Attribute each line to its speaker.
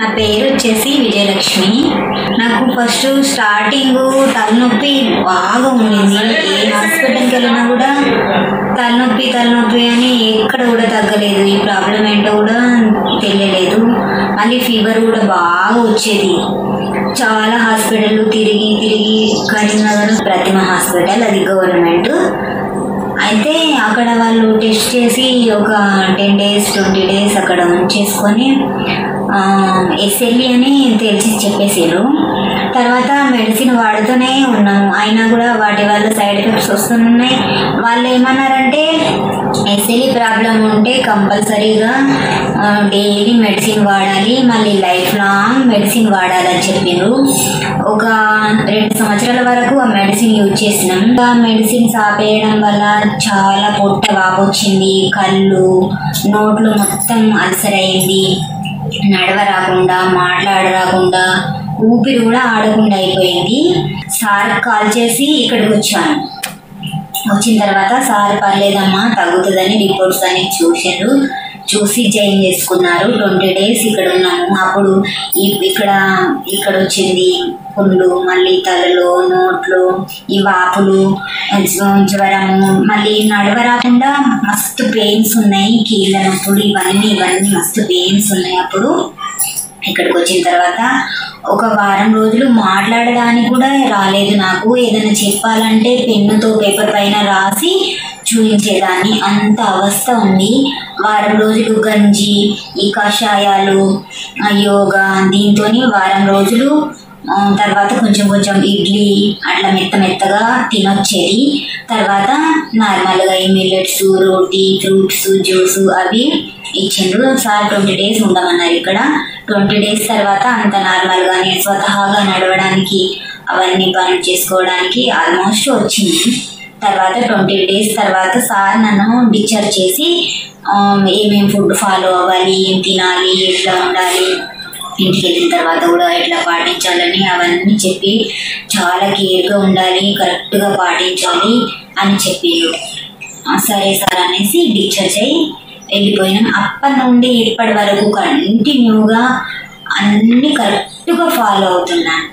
Speaker 1: నా పేరు వచ్చేసి విజయలక్ష్మి. నాకు ఫస్ట్ స్టార్టింగ్ తలనొప్పి బాగా ఉండింది. ఏ హాస్పిటల్కి వెళ్ళినా కూడా తలనొప్పి అని ఎక్కడ కూడా తగ్గలేదు. ఈ ప్రాబ్లం ఏంటో కూడా తెలియలేదు. మళ్ళీ ఫీవర్ కూడా బాగా వచ్చేది. చాలా హాస్పిటల్ తిరిగి కరీంనగర్ ప్రతిమ హాస్పిటల్, అది గవర్నమెంట్. అయితే అక్కడ వాళ్ళు టెస్ట్ చేసి ఒక 10 days 20 days అక్కడ ఉంచేసుకొని ఎస్ఎల్ఈ అని తెలిసి చెప్పేసారు. తర్వాత మెడిసిన్ వాడుతూనే ఉన్నాము. అయినా కూడా వాటి వల్ల సైడ్ ఎఫెక్ట్స్ వస్తున్నాయి. వాళ్ళు ఏమన్నారంటే ఎస్ఎల్ఈ ప్రాబ్లం ఉంటే కంపల్సరీగా డైలీ మెడిసిన్ వాడాలి, మళ్ళీ లైఫ్ లాంగ్ మెడిసిన్ వాడాలని చెప్పారు. ఒక 2 సంవత్సరాల వరకు ఆ మెడిసిన్ యూజ్ చేసినాం. ఆ మెడిసిన్స్ ఆపేయడం వల్ల చాలా పొట్ట వాపొచ్చింది, కళ్ళు నోట్లు మొత్తం అల్సర్ అయింది, నడవరాకుండా మాట్లాడరాకుండా ఊపిరి కూడా ఆడకుండా అయిపోయింది. సార్ కాల్ చేసి ఇక్కడికి వచ్చాను. వచ్చిన తర్వాత సార్ పర్లేదమ్మా తగ్గుతుందని రిపోర్ట్స్ అన్ని చూసి జాయిన్ చేసుకున్నారు. 20 days ఇక్కడ ఉన్నాము. అప్పుడు ఇక్కడ వచ్చింది పుండ్లు, మళ్ళీ తలలో నోట్లో ఈ వాపులు, జ్వరము, మళ్ళీ నడవరాకుండా మస్తు పెయిన్స్ ఉన్నాయి, కీళ్ళ నొప్పులు, ఇవన్నీ మస్తు పెయిన్స్ ఉన్నాయి. అప్పుడు ఇక్కడికి వచ్చిన తర్వాత ఒక వారం రోజులు మాట్లాడడానికి కూడా రాలేదు నాకు. ఏదైనా చెప్పాలంటే పెన్నుతో పేపర్ పైన రాసి చూపించేదాన్ని, అంత అవస్థ ఉంది. వారం రోజులు గంజి, ఈ కషాయాలు, యోగా, దీంతో వారం రోజులు. తర్వాత కొంచెం ఇడ్లీ అట్లా మెత్తగా తినొచ్చేది. తర్వాత నార్మల్గా ఈ మిల్లెట్స్, రోటీ, ఫ్రూట్స్, జ్యూస్ అవి ఇచ్చిండ్రు. సార్ 20 days ఉండమన్నారు ఇక్కడ. 20 days తర్వాత అంత నార్మల్గా నేను స్వతహాగా నడవడానికి అవన్నీ పనులు చేసుకోవడానికి ఆల్మోస్ట్ వచ్చింది. తర్వాత 20 days తర్వాత సార్ నన్ను డిశ్చార్జ్ చేసి ఏమేమి ఫుడ్ ఫాలో అవ్వాలి, ఏం తినాలి, ఎట్లా ఉండాలి, ఇంటికి వెళ్ళిన తర్వాత కూడా ఎట్లా పాటించాలని అవన్నీ చెప్పి చాలా కేర్గా ఉండాలి, కరెక్ట్గా పాటించాలి అని చెప్పారు. సరే సార్ అనేసి డిశ్చార్జ్ అయ్యి వెళ్ళిపోయినాం. అప్పటి నుండి ఇప్పటి వరకు కంటిన్యూగా అన్నీ కరెక్ట్గా ఫాలో అవుతున్నాను.